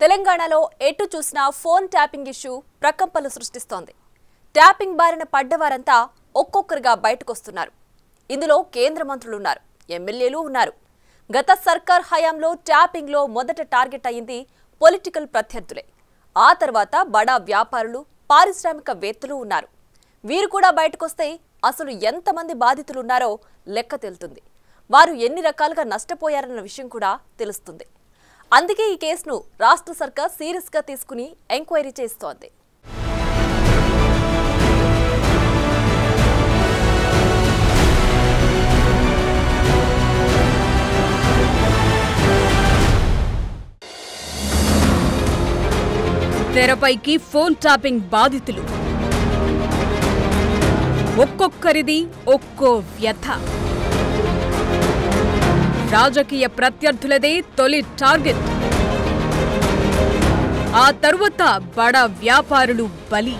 తెలంగాణలో ఎటు చూసినా ఫోన్ ట్యాపింగ్ ఇష్యూ ప్రకంపనలు సృష్టిస్తోంది. ట్యాపింగ్ బారిన పడ్డవారంతా ఒక్కొక్కరుగా బయటకొస్తున్నారు. ఇందులో కేంద్ర మంత్రులు ఉన్నారు, ఎమ్మెల్యేలు ఉన్నారు. గత సర్కార్ హయాంలో ట్యాపింగ్లో మొదట టార్గెట్ అయింది పొలిటికల్ ప్రత్యర్థులే. ఆ తర్వాత బడా వ్యాపారులు, పారిశ్రామికవేత్తలు ఉన్నారు. వీరు కూడా బయటకొస్తే అసలు ఎంతమంది బాధితులు ఉన్నారో లెక్క తేలుతుంది. వారు ఎన్ని రకాలుగా నష్టపోయారన్న విషయం కూడా తెలుస్తుంది. అందుకే ఈ కేసును రాష్ట్ర సర్కార్ సీరియస్ గా తీసుకుని ఎంక్వైరీ చేస్తోంది. తెరపైకి ఫోన్ ట్యాపింగ్ బాధితులు, ఒక్కొక్కరిది ఒక్కో వ్యథ. రాజకీయ ప్రత్యర్థులదే తొలి టార్గెట్. ఆ తరువాత బడా వ్యాపారులు బలి.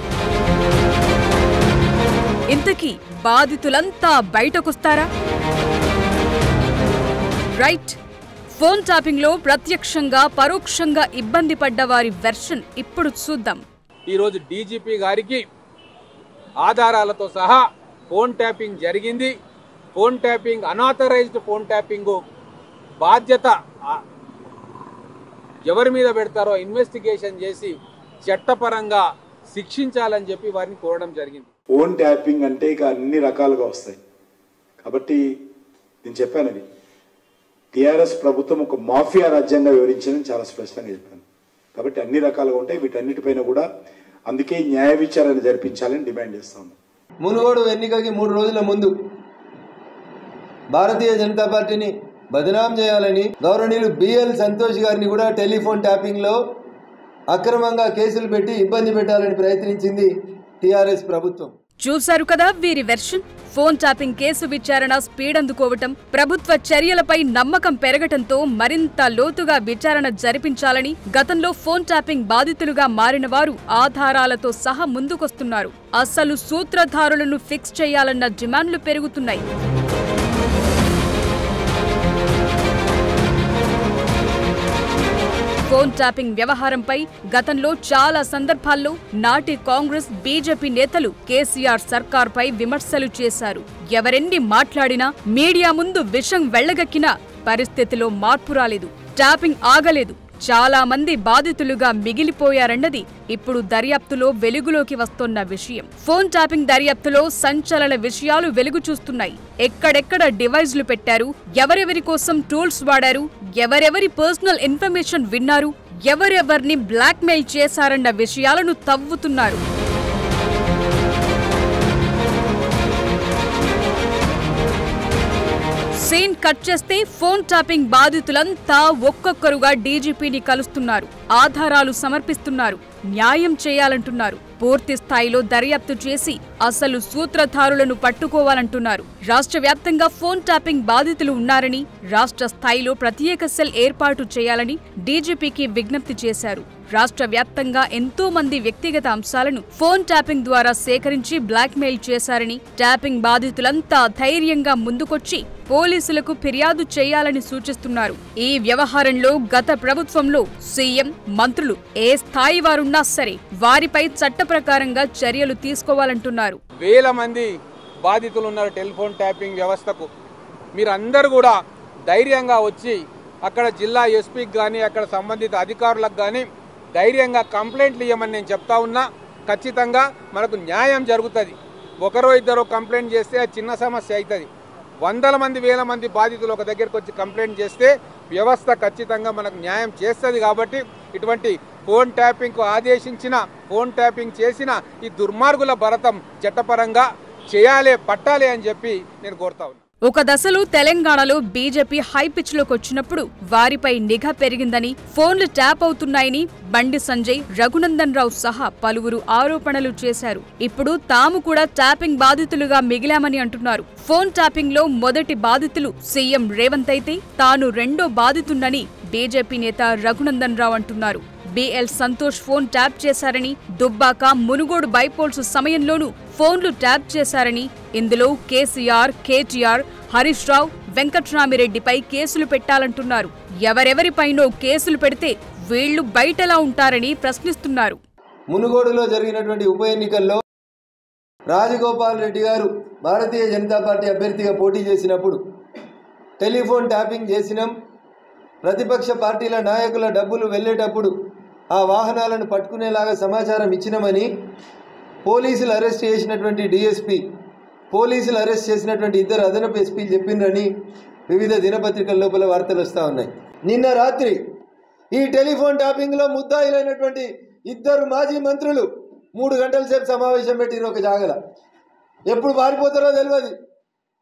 ఇంతకీ బాధితులంతా బయటకొస్తారా? రైట్. ఫోన్ ట్యాపింగ్లో ప్రత్యక్షంగా పరోక్షంగా ఇబ్బంది పడ్డ వారి వెర్షన్ ఇప్పుడు చూద్దాం. ఈరోజు డీజీపీ గారికి ఆధారాలతో సహా ఫోన్ ట్యాపింగ్ జరిగింది. Phone tapping, unauthorised phone tapping బాధ్యత ఎవరి మీద పెడతారో ఇన్వెస్టిగేషన్ చేసి చట్టపరంగా శిక్షించాలని చెప్పి వారిని కోరడం జరిగింది. ఫోన్ ట్యాపింగ్ అంటే ఇక అన్ని రకాలుగా వస్తాయి కాబట్టి నేను చెప్పాను, అది టీఆర్ఎస్ ప్రభుత్వం ఒక మాఫియా రాజ్యంగా వివరించిందని చాలా స్పష్టంగా చెప్పాను. కాబట్టి అన్ని రకాలుగా ఉంటాయి. వీటన్నిటిపైన కూడా అందుకే న్యాయ విచారణ జరిపించాలని డిమాండ్ చేస్తాము. మునుగోడు ఎన్నికకి 3 రోజుల ముందు భారతీయ జనతా పార్టీని బదనాం చేయాలని గౌరవనీయులు బిఎల్ సంతోష్ గారిని కూడా టెలిఫోన్ ట్యాపింగ్లో అక్రమంగా కేసులు పెట్టి ఇబ్బంది పెట్టాలని ప్రయత్నించింది టీఆర్ఎస్ ప్రభుత్వం. చూశారు కదా వీరి వెర్షన్. ఫోన్ ట్యాపింగ్ కేసు విచారణ స్పీడ్ అందుకోవటం, ప్రభుత్వ చర్యలపై నమ్మకం పెరగటంతో మరింత లోతుగా విచారణ జరిపించాలని గతంలో ఫోన్ ట్యాపింగ్ బాధితులుగా మారిన వారు ఆధారాలతో సహా ముందుకొస్తున్నారు. అసలు సూత్రధారులను ఫిక్స్ చేయాలన్న డిమాండ్లు పెరుగుతున్నాయి. ఫోన్ ట్యాపింగ్ వ్యవహారంపై గతంలో చాలా సందర్భాల్లో నాటి కాంగ్రెస్, బీజేపీ నేతలు కేసీఆర్ సర్కార్పై విమర్శలు చేశారు. ఎవరెన్ని మాట్లాడినా, మీడియా ముందు విషం వెళ్లగక్కినా పరిస్థితిలో మార్పు రాలేదు. ట్యాపింగ్ ఆగలేదు. చాలా మంది బాధితులుగా మిగిలిపోయారన్నది ఇప్పుడు దర్యాప్తులో వెలుగులోకి వస్తోన్న విషయం. ఫోన్ ట్యాపింగ్ దర్యాప్తులో సంచలన విషయాలు వెలుగు చూస్తున్నాయి. ఎక్కడెక్కడ డివైజ్లు పెట్టారు, ఎవరెవరి కోసం టూల్స్ వాడారు, ఎవరెవరి పర్సనల్ ఇన్ఫర్మేషన్ విన్నారు, ఎవరెవర్ని బ్లాక్మెయిల్ చేశారన్న విషయాలను తవ్వుతున్నారు. సీన్ కట్ చేస్తే ఫోన్ ట్యాపింగ్ బాధితులంతా ఒక్కొక్కరుగా డీజీపీని కలుస్తున్నారు. ఆధారాలు సమర్పిస్తున్నారు. న్యాయం చేయాలంటున్నారు. పూర్తి స్థాయిలో దర్యాప్తు చేసి అసలు సూత్రధారులను పట్టుకోవాలంటున్నారు. రాష్ట్ర వ్యాప్తంగా ఫోన్ ట్యాపింగ్ బాధితులు ఉన్నారని, రాష్ట్ర స్థాయిలో ప్రత్యేక సెల్ ఏర్పాటు చేయాలని డీజీపీకి విజ్ఞప్తి చేశారు. రాష్ట్ర వ్యాప్తంగా ఎంతో మంది వ్యక్తిగత అంశాలను ఫోన్ ట్యాపింగ్ ద్వారా సేకరించి బ్లాక్మెయిల్ చేశారని, ట్యాపింగ్ బాధితులంతా ధైర్యంగా ముందుకొచ్చి పోలీసులకు ఫిర్యాదు చేయాలని సూచిస్తున్నారు. ఈ వ్యవహారంలో గత ప్రభుత్వంలో సీఎం, మంత్రులు ఏ స్థాయి వారున్నా సరే వారిపై చట్ట ప్రకారంగా చర్యలు తీసుకోవాలంటున్నారు. వేల మంది బాధితులు ఉన్నారు టెలిఫోన్ ట్యాపింగ్ వ్యవస్థకు. మీరందరూ కూడా ధైర్యంగా వచ్చి అక్కడ జిల్లా ఎస్పీకి కానీ, అక్కడ సంబంధిత అధికారులకు కానీ ధైర్యంగా కంప్లైంట్లు ఇవ్వమని నేను చెప్తా ఉన్నా. ఖచ్చితంగా మనకు న్యాయం జరుగుతుంది. ఒకరో ఇద్దరో కంప్లైంట్ చేస్తే అది చిన్న సమస్య అవుతుంది. వందల మంది, వేల మంది బాధితులు ఒక దగ్గరికి వచ్చి కంప్లైంట్ చేస్తే వ్యవస్థ ఖచ్చితంగా మనకు న్యాయం చేస్తుంది. కాబట్టి ఇటువంటి ఫోన్ ట్యాపింగ్కు ఆదేశించిన, ఫోన్ ట్యాపింగ్ చేసిన ఈ దుర్మార్గుల భరతం చట్టపరంగా చేయాలి, పట్టాలి అని చెప్పి నేను కోరుతా ఉన్నా. ఒక దశలో తెలంగాణలో బీజేపీ హై పిచ్ లోకి వచ్చినప్పుడు వారిపై నిఘా పెరిగిందని, ఫోన్లు ట్యాప్ అవుతున్నాయని బండి సంజయ్, రఘునందన్ రావు సహా పలువురు ఆరోపణలు చేశారు. ఇప్పుడు తాము కూడా ట్యాపింగ్ బాధితులుగా మిగిలామని అంటున్నారు. ఫోన్ ట్యాపింగ్ లో మొదటి బాధితులు సీఎం రేవంత్ అయితే తాను రెండో బాధితున్నని బీజేపీ నేత రఘునందన్ రావు అంటున్నారు. బిఎల్ సంతోష్ ఫోన్ ట్యాప్ చేశారని, దుబ్బాక, మునుగోడు బైపోల్స్ సమయంలోనూ ఫోన్లు ట్యాప్ చేశారని, ఇందులో కేసీఆర్, కేటీఆర్, హరీష్ రావు, వెంకట్రామిరెడ్డిపై కేసులు పెట్టాలంటున్నారు. ఎవరెవరిపైనో కేసులు పెడితే వీళ్లు బయటలా ఉంటారని ప్రశ్నిస్తున్నారు. మునుగోడులో జరిగినటువంటి ఉప ఎన్నికల్లో రాజగోపాల్ రెడ్డి గారు భారతీయ జనతా పార్టీ అభ్యర్థిగా పోటీ చేసినప్పుడు టెలిఫోన్ ట్యాపింగ్ చేసినాం, ప్రతిపక్ష పార్టీల నాయకుల డబ్బులు వెళ్ళేటప్పుడు ఆ వాహనాలను పట్టుకునేలాగా సమాచారం ఇచ్చినామని పోలీసులు అరెస్ట్ చేసినటువంటి డిఎస్పీ, పోలీసులు అరెస్ట్ చేసినటువంటి 2 అదనపు ఎస్పీలు చెప్పిండ్రని వివిధ దినపత్రికల లోపల వార్తలు వస్తూ ఉన్నాయి. నిన్న రాత్రి ఈ టెలిఫోన్ ట్యాపింగ్లో ముద్దాయిలైనటువంటి 2 మాజీ మంత్రులు 3 గంటల సేపు సమావేశం పెట్టిరు ఒక జాగల. ఎప్పుడు పారిపోతారో తెలియదు.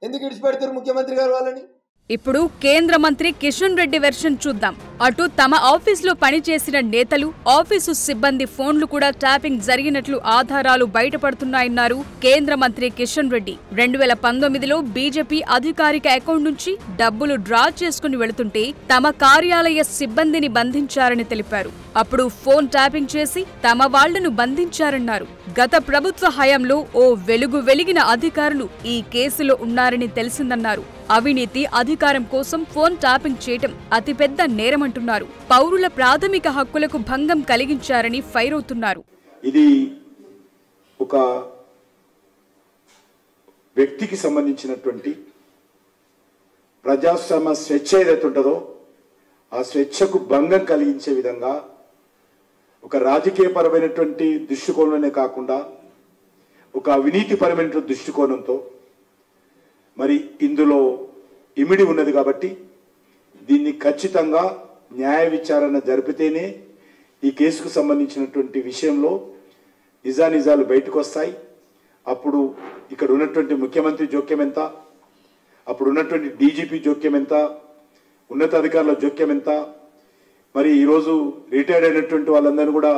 ఎందుకు ఇడిచిపెడతారు ముఖ్యమంత్రి గారు వాళ్ళని? ఇప్పుడు కేంద్ర మంత్రి కిషన్ రెడ్డి వెర్షన్ చూద్దాం. అటు తమ ఆఫీసులో పనిచేసిన నేతలు, ఆఫీసు సిబ్బంది ఫోన్లు కూడా ట్యాపింగ్ జరిగినట్లు ఆధారాలు బయటపడుతున్నాయన్నారు కేంద్ర మంత్రి కిషన్ రెడ్డి. 2019లో బీజేపీ అధికారిక అకౌంట్ నుంచి డబ్బులు డ్రా చేసుకుని వెళుతుంటే తమ కార్యాలయ సిబ్బందిని బంధించారని తెలిపారు. అప్పుడు ఫోన్ ట్యాపింగ్ చేసి తమ వాళ్లను బంధించారన్నారు. గత ప్రభుత్వ హయాంలో ఓ వెలిగిన అధికారులు ఈ కేసులో ఉన్నారని తెలిసిందన్నారు. అవినీతి, అధికారం కోసం ఫోన్ ట్యాపింగ్ చేయటం అతిపెద్ద నేరమంటున్నారు. పౌరుల ప్రాథమిక హక్కులకు భంగం కలిగించారని ఫైర్ అవుతున్నారు. ఇది ఒక వ్యక్తికి సంబంధించినటువంటి ప్రజాస్వామ్య స్వేచ్ఛ ఏదైతే ఉంటుందో ఆ స్వేచ్ఛకు భంగం కలిగించే విధంగా ఒక రాజకీయపరమైనటువంటి దృష్టికోణమే కాకుండా ఒక అవినీతిపరమైనటువంటి దృష్టికోణంతో మరి ఇందులో ఇమిడి ఉన్నది. కాబట్టి దీన్ని ఖచ్చితంగా న్యాయ విచారణ జరిపితేనే ఈ కేసుకు సంబంధించినటువంటి విషయంలో నిజానిజాలు బయటకు వస్తాయి. అప్పుడు ఇక్కడ ఉన్నటువంటి ముఖ్యమంత్రి జోక్యం ఎంత, అప్పుడు ఉన్నటువంటి డీజీపీ జోక్యం ఎంత, ఉన్నతాధికారుల జోక్యం ఎంత, మరి ఈరోజు రిటైర్డ్ అయినటువంటి వాళ్ళందరినీ కూడా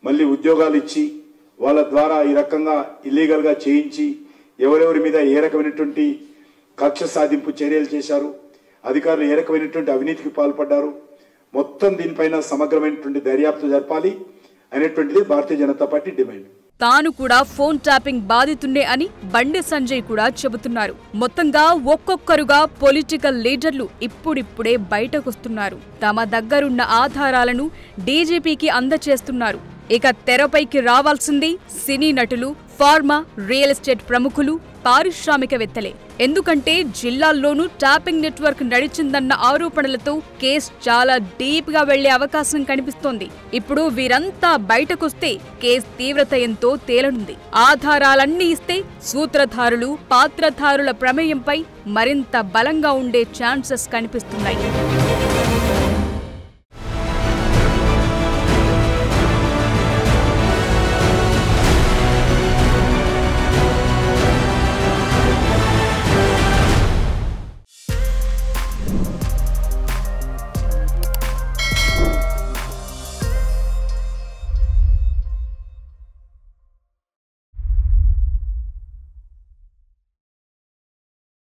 మళ్ళీ ఉద్యోగాలు ఇచ్చి వాళ్ళ ద్వారా ఈ రకంగా ఇల్లీగల్గా చేయించి ఎవరెవరి మీద ఏ రకమైనటువంటి కక్ష సాధింపు చర్యలు చేశారు, అధికారులు ఏ రకమైనటువంటి అవినీతికి పాల్పడ్డారు, మొత్తం దీనిపైన సమగ్రమైనటువంటి దర్యాప్తు జరపాలి అనేటువంటిది భారతీయ జనతా పార్టీ డిమాండ్. తాను కూడా ఫోన్ ట్యాపింగ్ బాధితున్నే అని బండి సంజయ్ కూడా చెబుతున్నారు. మొత్తంగా ఒక్కొక్కరుగా పొలిటికల్ లీడర్లు ఇప్పుడిప్పుడే బయటకొస్తున్నారు. తమ దగ్గరున్న ఆధారాలను డీజీపీకి అందచేస్తున్నారు. ఇక తెరపైకి రావాల్సింది సినీ నటులు, ఫార్మా, రియల్ ఎస్టేట్ ప్రముఖులు, పారిశ్రామికవేత్తలే. ఎందుకంటే జిల్లాల్లోనూ ట్యాపింగ్ నెట్వర్క్ నడిచిందన్న ఆరోపణలతో కేసు చాలా డీప్ గా వెళ్లే అవకాశం కనిపిస్తోంది. ఇప్పుడు వీరంతా బయటకొస్తే కేసు తీవ్రత ఎంతో తేలనుంది. ఆధారాలన్నీ ఇస్తే సూత్రధారులు, పాత్రధారుల ప్రమేయంపై మరింత బలంగా ఉండే ఛాన్సెస్ కనిపిస్తున్నాయి.